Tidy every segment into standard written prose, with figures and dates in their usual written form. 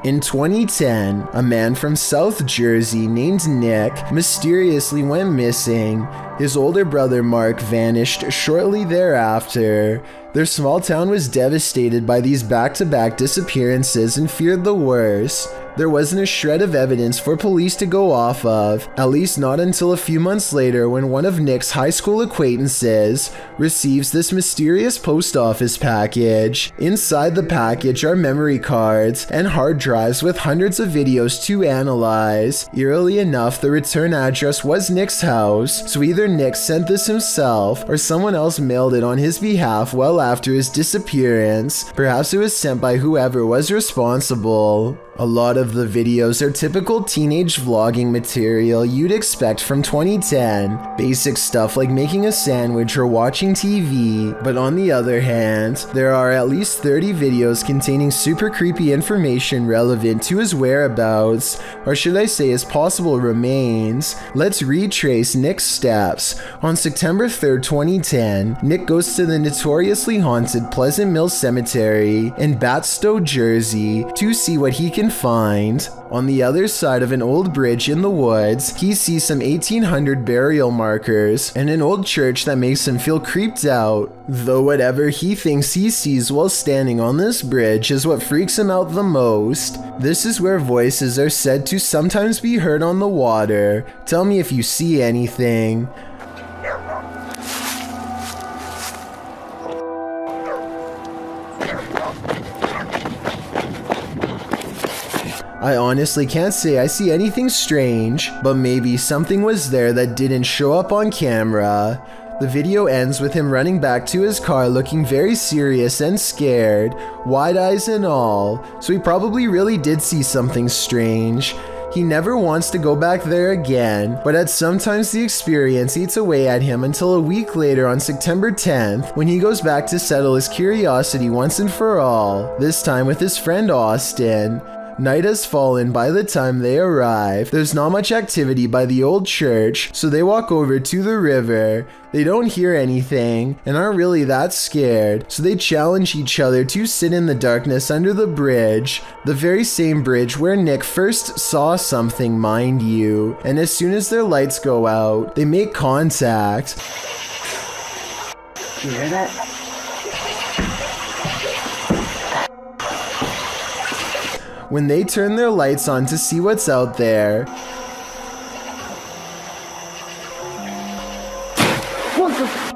In 2010, a man from South Jersey named Nick mysteriously went missing. His older brother Mark vanished shortly thereafter. Their small town was devastated by these back-to-back disappearances and feared the worst. There wasn't a shred of evidence for police to go off of, at least not until a few months later when one of Nick's high school acquaintances receives this mysterious post office package. Inside the package are memory cards and hard drives with hundreds of videos to analyze. Eerily enough, the return address was Nick's house, so either Nick sent this himself or someone else mailed it on his behalf well after his disappearance. Perhaps it was sent by whoever was responsible. A lot of the videos are typical teenage vlogging material you'd expect from 2010. Basic stuff like making a sandwich or watching TV. But on the other hand, there are at least 30 videos containing super creepy information relevant to his whereabouts, or should I say his possible remains. Let's retrace Nick's steps. On September 3rd, 2010, Nick goes to the notoriously haunted Pleasant Mills Cemetery in Batstow, Jersey to see what he can find. On the other side of an old bridge in the woods, he sees some 1800 burial markers and an old church that makes him feel creeped out. Though whatever he thinks he sees while standing on this bridge is what freaks him out the most. This is where voices are said to sometimes be heard on the water. Tell me if you see anything. I honestly can't say I see anything strange, but maybe something was there that didn't show up on camera. The video ends with him running back to his car looking very serious and scared, wide eyes and all, so he probably really did see something strange. He never wants to go back there again, but at sometimes the experience eats away at him until a week later on September 10th, when he goes back to settle his curiosity once and for all, this time with his friend Austin. Night has fallen by the time they arrive. There's not much activity by the old church, so they walk over to the river. They don't hear anything and aren't really that scared, so they challenge each other to sit in the darkness under the bridge. The very same bridge where Nick first saw something, mind you. And as soon as their lights go out, they make contact. You hear that? When they turn their lights on to see what's out there,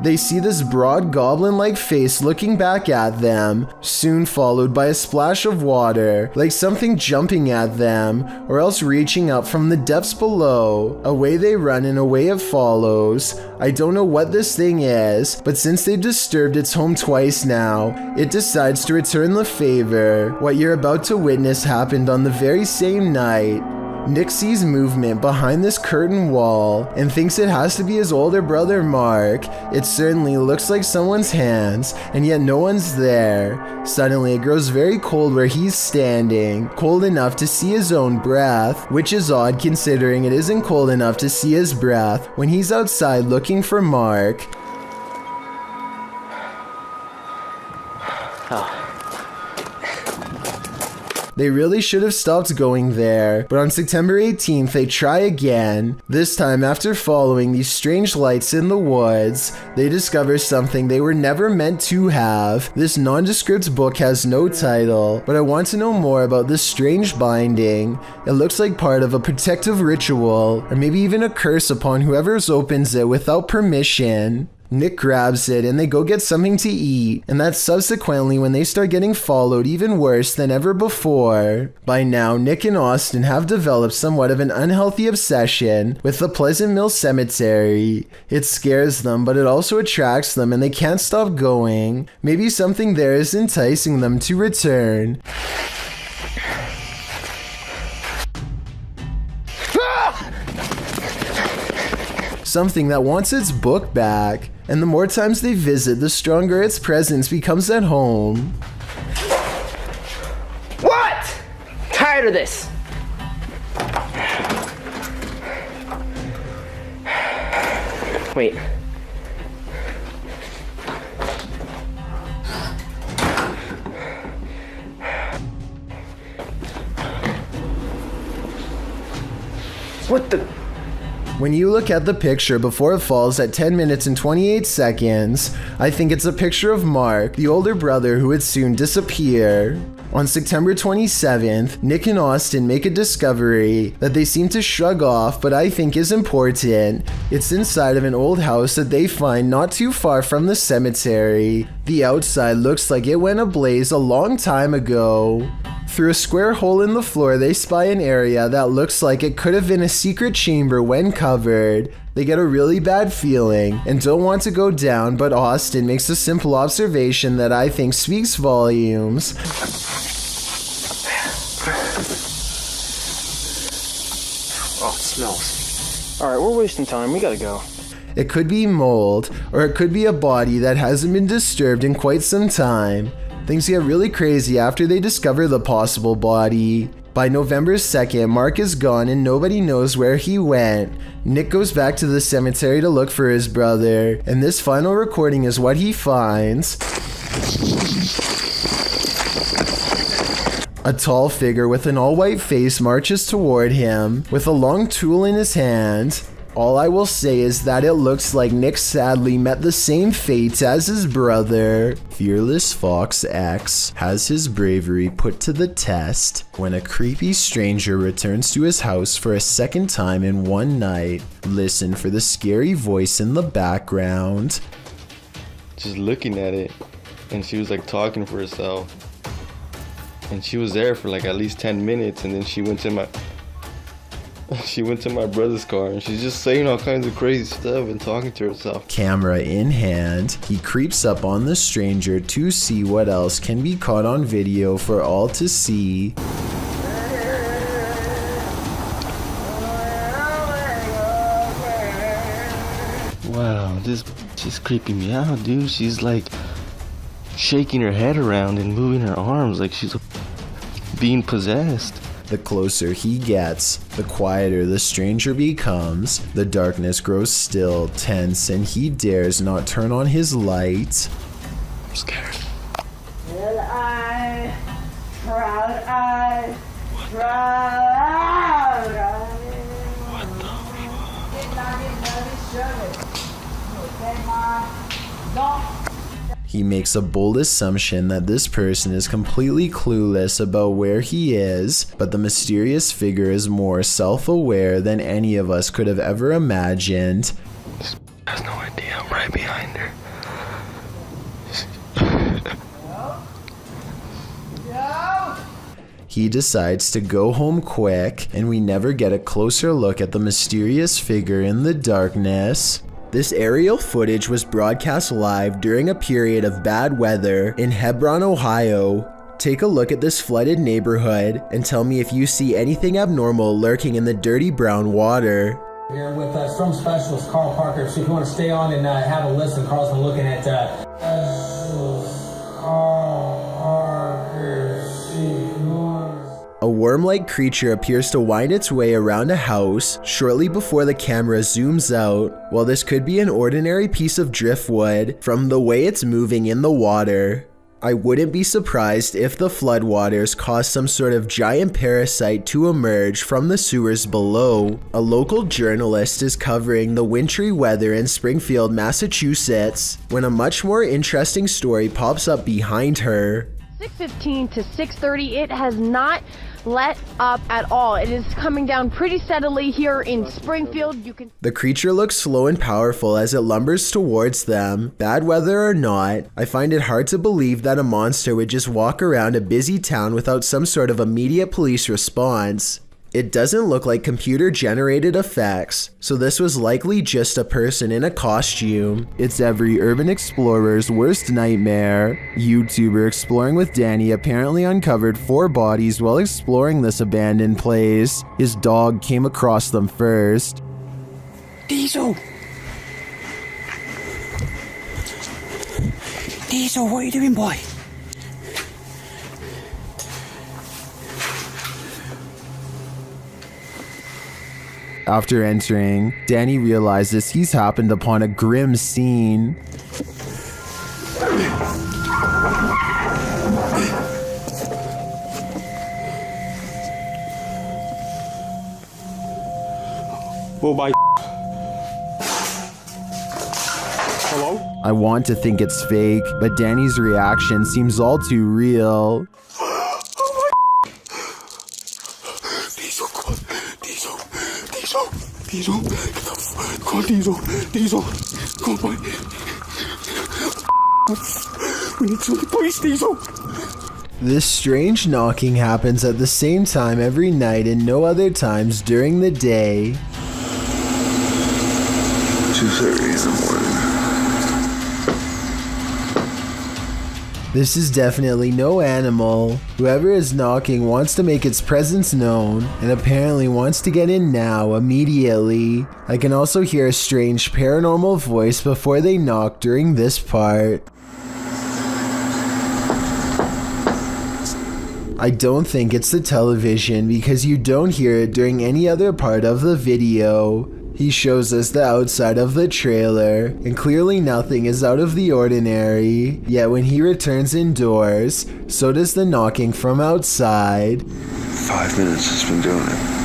they see this broad goblin-like face looking back at them, soon followed by a splash of water, like something jumping at them, or else reaching up from the depths below. Away they run and away it follows. I don't know what this thing is, but since they've disturbed its home twice now, it decides to return the favor. What you're about to witness happened on the very same night. Nick sees movement behind this curtain wall and thinks it has to be his older brother Mark. It certainly looks like someone's hands, and yet no one's there. Suddenly it grows very cold where he's standing, cold enough to see his own breath, which is odd considering it isn't cold enough to see his breath when he's outside looking for Mark. They really should have stopped going there, but on September 18th they try again. This time, after following these strange lights in the woods, they discover something they were never meant to have. This nondescript book has no title, but I want to know more about this strange binding. It looks like part of a protective ritual, or maybe even a curse upon whoever opens it without permission. Nick grabs it and they go get something to eat, and that's subsequently when they start getting followed even worse than ever before. By now, Nick and Austin have developed somewhat of an unhealthy obsession with the Pleasant Mills Cemetery. It scares them, but it also attracts them and they can't stop going. Maybe something there is enticing them to return. Something that wants its book back, and the more times they visit, the stronger its presence becomes at home. What? Tired of this. Wait. What the? When you look at the picture before it falls at 10 minutes and 28 seconds, I think it's a picture of Mark, the older brother who would soon disappear. On September 27th, Nick and Austin make a discovery that they seem to shrug off but I think is important. It's inside of an old house that they find not too far from the cemetery. The outside looks like it went ablaze a long time ago. Through a square hole in the floor, they spy an area that looks like it could have been a secret chamber when covered. They get a really bad feeling and don't want to go down, but Austin makes a simple observation that I think speaks volumes. Oh, it smells. Alright, we're wasting time. We gotta go. It could be mold, or it could be a body that hasn't been disturbed in quite some time. Things get really crazy after they discover the possible body. By November 2nd, Mark is gone and nobody knows where he went. Nick goes back to the cemetery to look for his brother, and this final recording is what he finds. A tall figure with an all-white face marches toward him, with a long tool in his hand. All I will say is that it looks like Nick sadly met the same fate as his brother. Fearless Fox X has his bravery put to the test when a creepy stranger returns to his house for a second time in one night. Listen for the scary voice in the background. Just looking at it, and she was like talking for herself. And she was there for like at least 10 minutes, and then she went to my brother's car, and she's just saying all kinds of crazy stuff and talking to herself. Camera in hand, he creeps up on the stranger to see what else can be caught on video for all to see. Wow, she's creeping me out, dude. She's like shaking her head around and moving her arms like she's being possessed. The closer he gets, the quieter the stranger becomes. The darkness grows still, tense, and he dares not turn on his light. I'm scared. Will I, proud I, proud I. What the fuck? He makes a bold assumption that this person is completely clueless about where he is, but the mysterious figure is more self-aware than any of us could have ever imagined. She has no idea I'm right behind her. He decides to go home quick, and we never get a closer look at the mysterious figure in the darkness. This aerial footage was broadcast live during a period of bad weather in Hebron, Ohio. Take a look at this flooded neighborhood and tell me if you see anything abnormal lurking in the dirty brown water. Here with storm specialist Carl Parker, so if you want to stay on and have a listen, Carl's been looking at A worm-like creature appears to wind its way around a house shortly before the camera zooms out. While this could be an ordinary piece of driftwood from the way it's moving in the water, I wouldn't be surprised if the floodwaters caused some sort of giant parasite to emerge from the sewers below. A local journalist is covering the wintry weather in Springfield, Massachusetts, when a much more interesting story pops up behind her. 6:15 to 6:30, it has not let up at all. It is coming down pretty steadily here in Springfield. The creature looks slow and powerful as it lumbers towards them. Bad weather or not, I find it hard to believe that a monster would just walk around a busy town without some sort of immediate police response. It doesn't look like computer-generated effects, so this was likely just a person in a costume. It's every urban explorer's worst nightmare. YouTuber Exploring with Danny apparently uncovered 4 bodies while exploring this abandoned place. His dog came across them first. Diesel! Diesel, what are you doing, boy? After entering, Danny realizes he's happened upon a grim scene. Well, bye. Hello? I want to think it's fake, but Danny's reaction seems all too real. Diesel, come on. Diesel. Come on, Diesel. Come on, boy. We need to the police, Diesel. This strange knocking happens at the same time every night and no other times during the day. 2:30 in the morning. This is definitely no animal. Whoever is knocking wants to make its presence known and apparently wants to get in now, immediately. I can also hear a strange paranormal voice before they knock during this part. I don't think it's the television because you don't hear it during any other part of the video. He shows us the outside of the trailer, and clearly nothing is out of the ordinary. Yet when he returns indoors, so does the knocking from outside. 5 minutes has been doing it.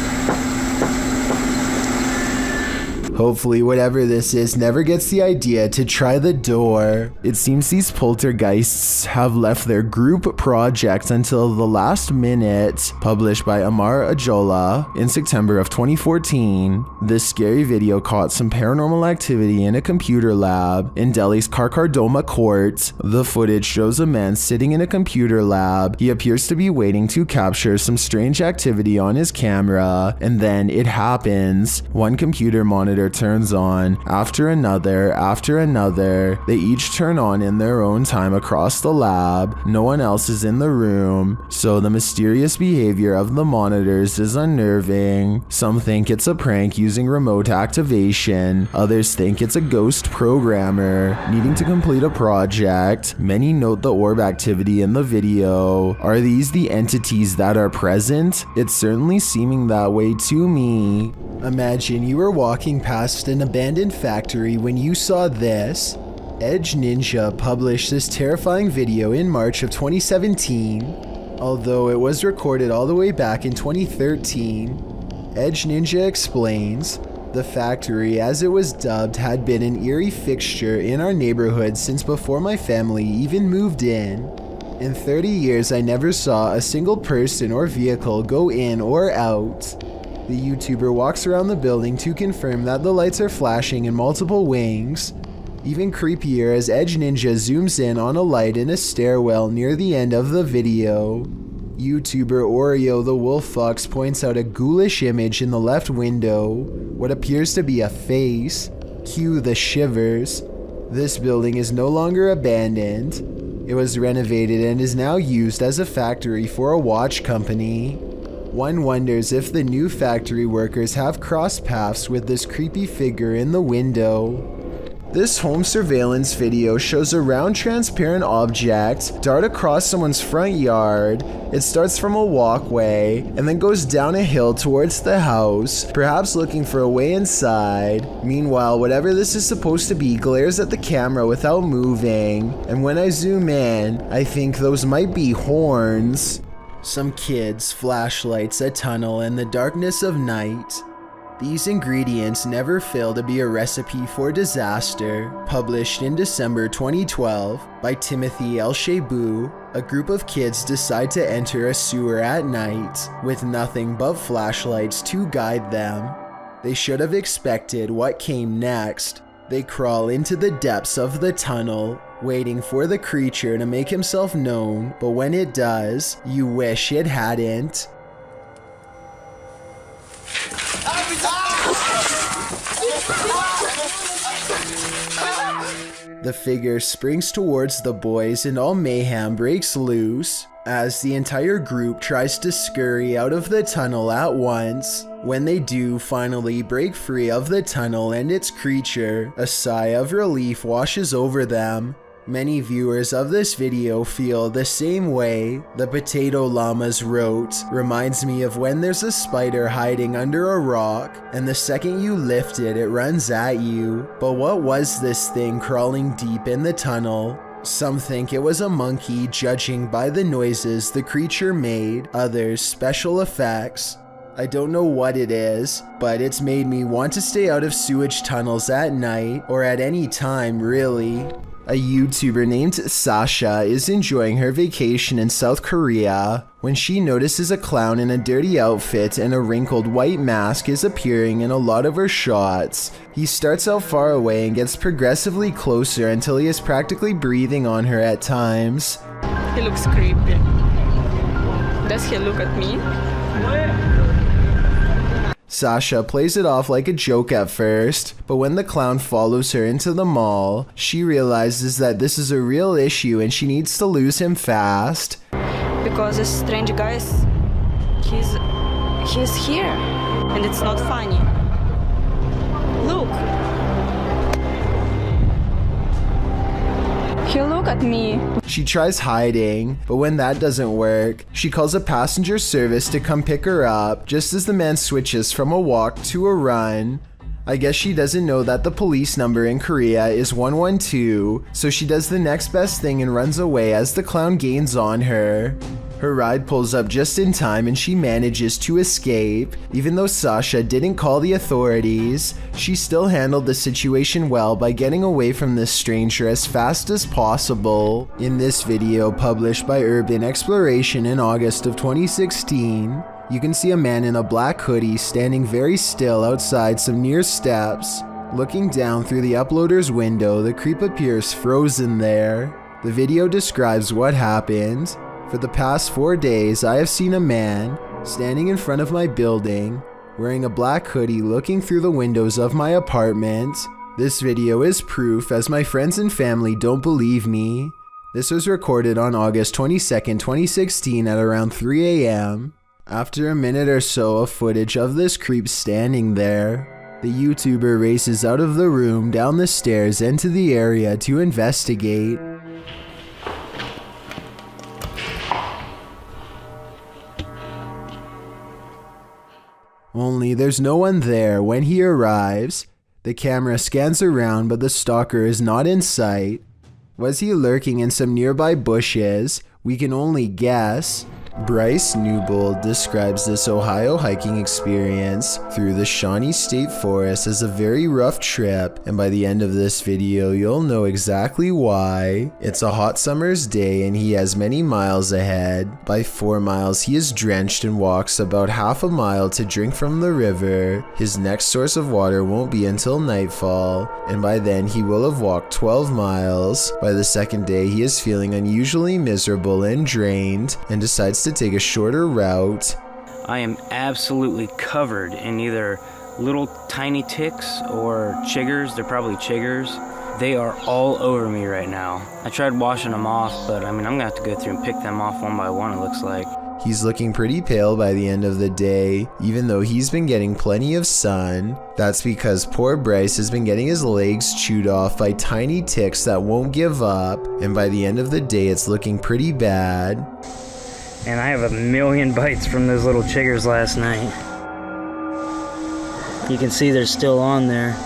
Hopefully whatever this is never gets the idea to try the door. It seems these poltergeists have left their group project until the last minute, published by Amar Ajola in September of 2014. This scary video caught some paranormal activity in a computer lab in Delhi's Karkardoma court. The footage shows a man sitting in a computer lab. He appears to be waiting to capture some strange activity on his camera, and then it happens. One computer monitor turns on after another. They each turn on in their own time across the lab. No one else is in the room, so the mysterious behavior of the monitors is unnerving. Some think it's a prank using remote activation. Others think it's a ghost programmer needing to complete a project. Many note the orb activity in the video. Are these the entities that are present? It's certainly seeming that way to me. Imagine you were walking past an abandoned factory when you saw this. Edge Ninja published this terrifying video in March of 2017, although it was recorded all the way back in 2013. Edge Ninja explains, the factory, as it was dubbed, had been an eerie fixture in our neighborhood since before my family even moved in. In 30 years, I never saw a single person or vehicle go in or out. The YouTuber walks around the building to confirm that the lights are flashing in multiple wings. Even creepier as Edge Ninja zooms in on a light in a stairwell near the end of the video. YouTuber Oreo the Wolf Fox points out a ghoulish image in the left window, what appears to be a face. Cue the shivers. This building is no longer abandoned. It was renovated and is now used as a factory for a watch company. One wonders if the new factory workers have crossed paths with this creepy figure in the window. This home surveillance video shows a round transparent object dart across someone's front yard. It starts from a walkway and then goes down a hill towards the house, perhaps looking for a way inside. Meanwhile, whatever this is supposed to be glares at the camera without moving, and when I zoom in, I think those might be horns. Some kids, flashlights, a tunnel, and the darkness of night. These ingredients never fail to be a recipe for disaster. Published in December 2012 by Timothy L. Shebu, a group of kids decide to enter a sewer at night with nothing but flashlights to guide them. They should have expected what came next. They crawl into the depths of the tunnel, waiting for the creature to make himself known, but when it does, you wish it hadn't. The figure springs towards the boys and all mayhem breaks loose as the entire group tries to scurry out of the tunnel at once. When they do finally break free of the tunnel and its creature, a sigh of relief washes over them. Many viewers of this video feel the same way. The Potato Llamas wrote, reminds me of when there's a spider hiding under a rock, and the second you lift it, it runs at you. But what was this thing crawling deep in the tunnel? Some think it was a monkey, judging by the noises the creature made, others special effects. I don't know what it is, but it's made me want to stay out of sewage tunnels at night, or at any time really. A YouTuber named Sasha is enjoying her vacation in South Korea when she notices a clown in a dirty outfit and a wrinkled white mask is appearing in a lot of her shots. He starts out far away and gets progressively closer until he is practically breathing on her at times. He looks creepy. Does he look at me? Sasha plays it off like a joke at first, but when the clown follows her into the mall, she realizes that this is a real issue and she needs to lose him fast. Because this strange guy, he's here, and it's not funny. Look. He look at me. She tries hiding, but when that doesn't work, she calls a passenger service to come pick her up just as the man switches from a walk to a run. I guess she doesn't know that the police number in Korea is 112, so she does the next best thing and runs away as the clown gains on her. Her ride pulls up just in time and she manages to escape. Even though Sasha didn't call the authorities, she still handled the situation well by getting away from this stranger as fast as possible. In this video published by Urban Exploration in August of 2016, you can see a man in a black hoodie standing very still outside some near steps. Looking down through the uploader's window, the creep appears frozen there. The video describes what happened. For the past 4 days, I have seen a man standing in front of my building, wearing a black hoodie looking through the windows of my apartment. This video is proof as my friends and family don't believe me. This was recorded on August 22nd, 2016 at around 3 a.m. After a minute or so of footage of this creep standing there, the YouTuber races out of the room, down the stairs, into the area to investigate. Only there's no one there when he arrives. The camera scans around, but the stalker is not in sight. Was he lurking in some nearby bushes? We can only guess. Bryce Newbold describes this Ohio hiking experience through the Shawnee State Forest as a very rough trip, and by the end of this video you'll know exactly why. It's a hot summer's day and he has many miles ahead. By 4 miles he is drenched and walks about half a mile to drink from the river. His next source of water won't be until nightfall, and by then he will have walked 12 miles. By the second day he is feeling unusually miserable and drained and decides to take a shorter route. I am absolutely covered in either little tiny ticks or chiggers. They're probably chiggers. They are all over me right now. I tried washing them off, but I'm gonna have to go through and pick them off one by one, it looks like. He's looking pretty pale by the end of the day, even though he's been getting plenty of sun. That's because poor Bryce has been getting his legs chewed off by tiny ticks that won't give up, and by the end of the day it's looking pretty bad. And I have a million bites from those little chiggers last night. You can see they're still on there.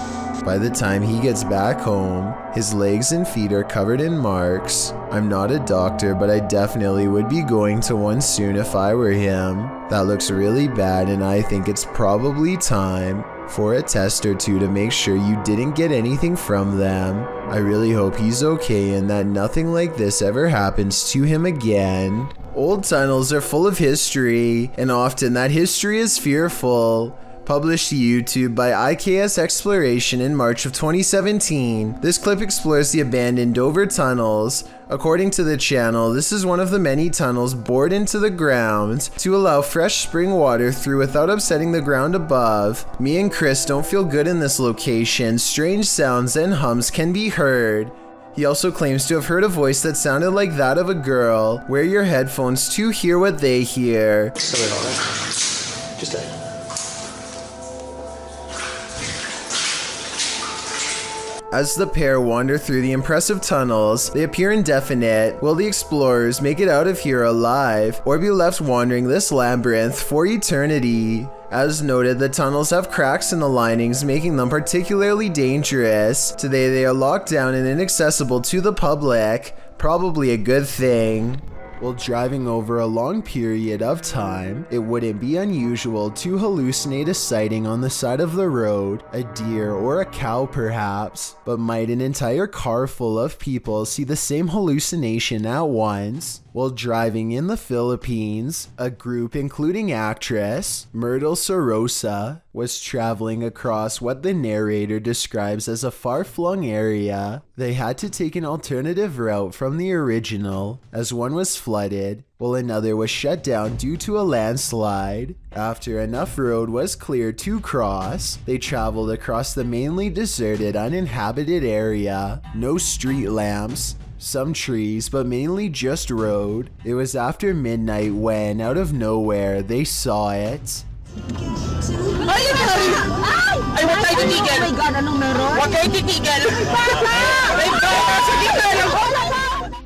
By the time he gets back home, his legs and feet are covered in marks. I'm not a doctor, but I definitely would be going to one soon if I were him. That looks really bad, and I think it's probably time for a test or two to make sure you didn't get anything from them. I really hope he's okay and that nothing like this ever happens to him again. Old tunnels are full of history, and often that history is fearful. Published to YouTube by IKS Exploration in March of 2017, this clip explores the abandoned Dover tunnels. According to the channel, this is one of the many tunnels bored into the ground to allow fresh spring water through without upsetting the ground above. Me and Chris don't feel good in this location. Strange sounds and hums can be heard. He also claims to have heard a voice that sounded like that of a girl. Wear your headphones to hear what they hear. Just a... As the pair wander through the impressive tunnels, they appear indefinite. Will the explorers make it out of here alive, or be left wandering this labyrinth for eternity? As noted, the tunnels have cracks in the linings, making them particularly dangerous. Today they are locked down and inaccessible to the public. Probably a good thing. While driving over a long period of time, it wouldn't be unusual to hallucinate a sighting on the side of the road, a deer or a cow perhaps, but might an entire car full of people see the same hallucination at once? While driving in the Philippines, a group including actress Myrtle Sorosa was traveling across what the narrator describes as a far-flung area. They had to take an alternative route from the original, as one was flooded, while another was shut down due to a landslide. After enough road was cleared to cross, they traveled across the mainly deserted, uninhabited area. No street lamps, some trees, but mainly just road. It was after midnight when, out of nowhere, they saw it.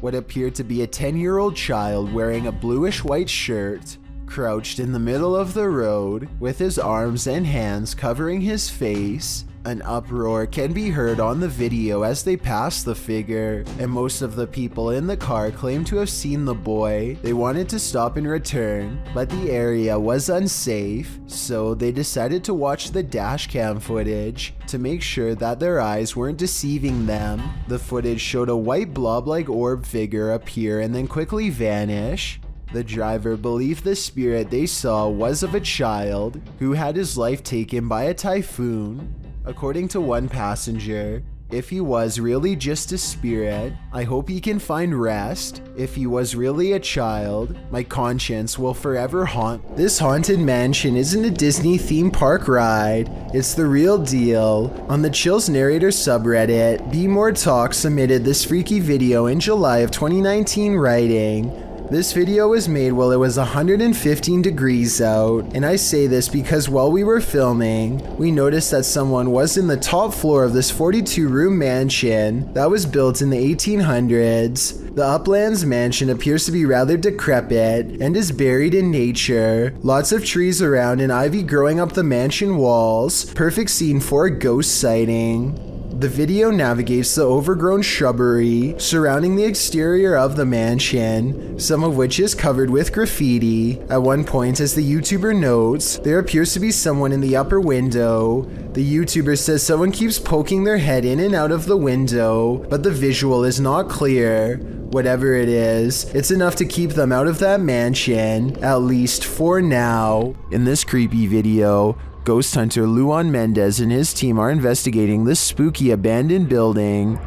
What appeared to be a 10-year-old child wearing a bluish-white shirt, crouched in the middle of the road, with his arms and hands covering his face. An uproar can be heard on the video as they pass the figure, and most of the people in the car claim to have seen the boy. They wanted to stop and return, but the area was unsafe, so they decided to watch the dash cam footage to make sure that their eyes weren't deceiving them. The footage showed a white blob-like orb figure appear and then quickly vanish. The driver believed the spirit they saw was of a child who had his life taken by a typhoon. According to one passenger, if he was really just a spirit, I hope he can find rest. If he was really a child, my conscience will forever haunt. This haunted mansion isn't a Disney theme park ride, it's the real deal. On the Chills Narrator subreddit, Be More Talk submitted this freaky video in July of 2019 writing, "This video was made while it was 115 degrees out, and I say this because while we were filming, we noticed that someone was in the top floor of this 42-room mansion that was built in the 1800s. The Uplands mansion appears to be rather decrepit and is buried in nature. Lots of trees around and ivy growing up the mansion walls. Perfect scene for a ghost sighting." The video navigates the overgrown shrubbery surrounding the exterior of the mansion, some of which is covered with graffiti. At one point, as the YouTuber notes, there appears to be someone in the upper window. The YouTuber says someone keeps poking their head in and out of the window, but the visual is not clear. Whatever it is, it's enough to keep them out of that mansion, at least for now. In this creepy video, ghost hunter Luan Mendez and his team are investigating this spooky abandoned building.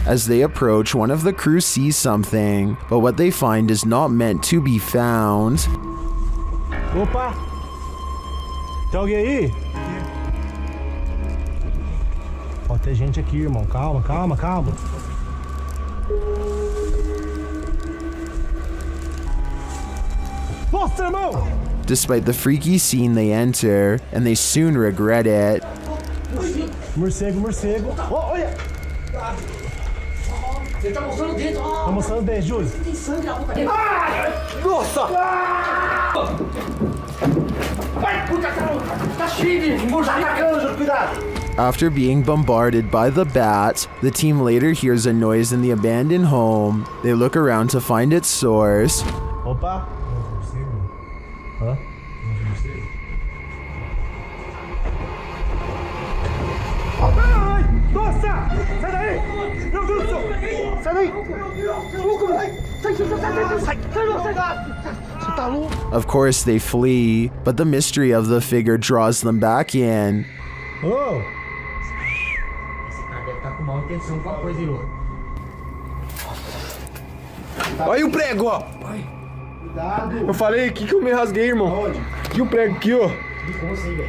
As they approach, one of the crew sees something, but what they find is not meant to be found. Opa! Tem alguém aí? Ó, tem gente aqui, irmão. Calma, calma, calma. Nossa, irmão! Despite the freaky scene they enter, and they soon regret it. Morcego, morcego. Oh, olha! Você tá mostrando o dedo. Tá mostrando o dedo, Júlio. Tem sangue na boca dele. Nossa! Ai, puta caramba! Tá cheio de murcha na cama, Júlio, cuidado! After being bombarded by the bat, the team later hears a noise in the abandoned home. They look around to find its source. Opa! Hã? Ai! Nossa! Sai daí! Meu Deus do céu! Sai daí! Você tá louco? Of course they flee, but the mystery of the figure draws them back in. Oh! Esse cara deve estar com mal intenção com a coisa, Ilu. Olha o prego, ó. Eu falei aqui que eu me rasguei, irmão. Aqui o prego aqui, ó. Como assim, velho?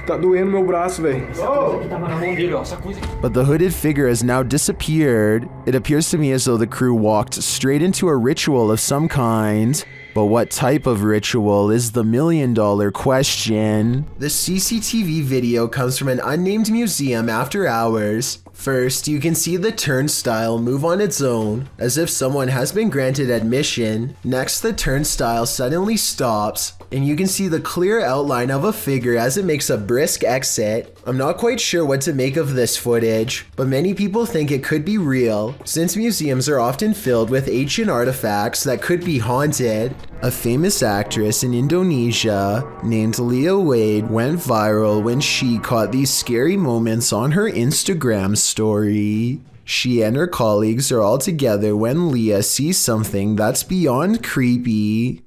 Tá doendo meu braço, velho. Essa coisa aqui tava na mão dele, ó. Essa coisa aqui. But the hooded figure has now disappeared. It appears to me as though the crew walked straight into a ritual of some kind. But what type of ritual is the million-dollar question? The CCTV video comes from an unnamed museum after hours. First, you can see the turnstile move on its own, as if someone has been granted admission. Next, the turnstile suddenly stops, and you can see the clear outline of a figure as it makes a brisk exit. I'm not quite sure what to make of this footage, but many people think it could be real, since museums are often filled with ancient artifacts that could be haunted. A famous actress in Indonesia named Leah Wade went viral when she caught these scary moments on her Instagram story. She and her colleagues are all together when Leah sees something that's beyond creepy.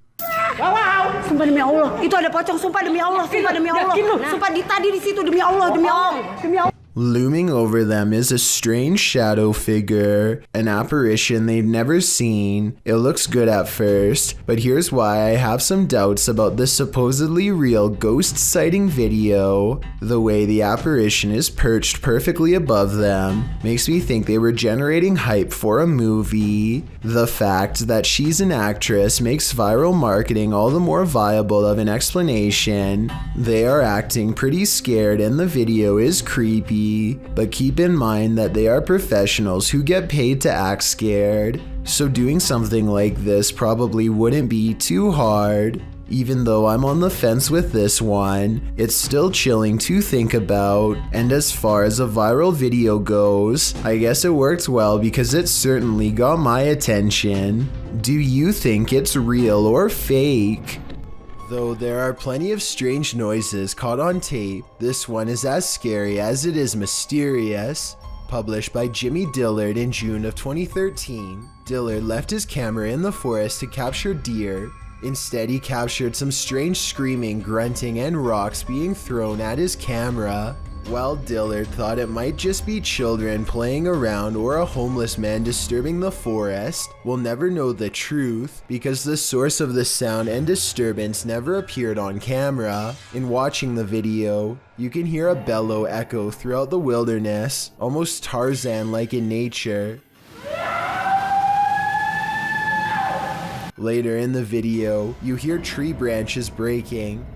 Sumpah demi Allah, itu ada pocong, sumpah demi Allah, sumpah demi Allah. Sumpah tadi di situ demi Allah, demi Allah, demi Allah. Looming over them is a strange shadow figure, an apparition they've never seen. It looks good at first, but here's why I have some doubts about this supposedly real ghost sighting video. The way the apparition is perched perfectly above them makes me think they were generating hype for a movie. The fact that she's an actress makes viral marketing all the more viable of an explanation. They are acting pretty scared and the video is creepy. But keep in mind that they are professionals who get paid to act scared, so doing something like this probably wouldn't be too hard. Even though I'm on the fence with this one, it's still chilling to think about. And as far as a viral video goes, I guess it worked well because it certainly got my attention. Do you think it's real or fake? Though there are plenty of strange noises caught on tape, this one is as scary as it is mysterious. Published by Jimmy Dillard in June of 2013, Dillard left his camera in the forest to capture deer. Instead, he captured some strange screaming, grunting, and rocks being thrown at his camera. While Dillard thought it might just be children playing around or a homeless man disturbing the forest, we'll never know the truth because the source of the sound and disturbance never appeared on camera. In watching the video, you can hear a bellow echo throughout the wilderness, almost Tarzan-like in nature. Later in the video, you hear tree branches breaking.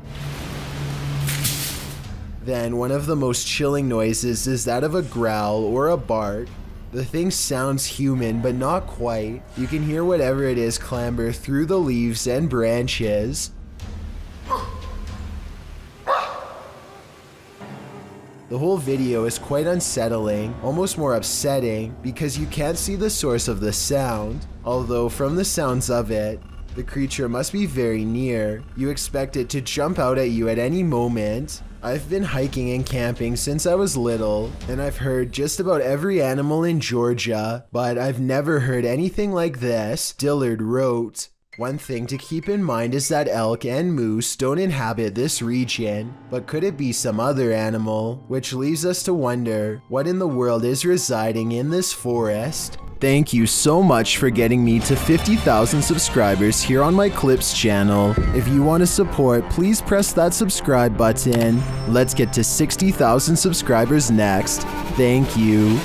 Then one of the most chilling noises is that of a growl or a bark. The thing sounds human, but not quite. You can hear whatever it is clamber through the leaves and branches. The whole video is quite unsettling, almost more upsetting, because you can't see the source of the sound. Although from the sounds of it, the creature must be very near. You expect it to jump out at you at any moment. I've been hiking and camping since I was little, and I've heard just about every animal in Georgia, but I've never heard anything like this, Dillard wrote. One thing to keep in mind is that elk and moose don't inhabit this region, but could it be some other animal? Which leaves us to wonder, what in the world is residing in this forest? Thank you so much for getting me to 50,000 subscribers here on my Clips channel. If you want to support, please press that subscribe button. Let's get to 60,000 subscribers next. Thank you.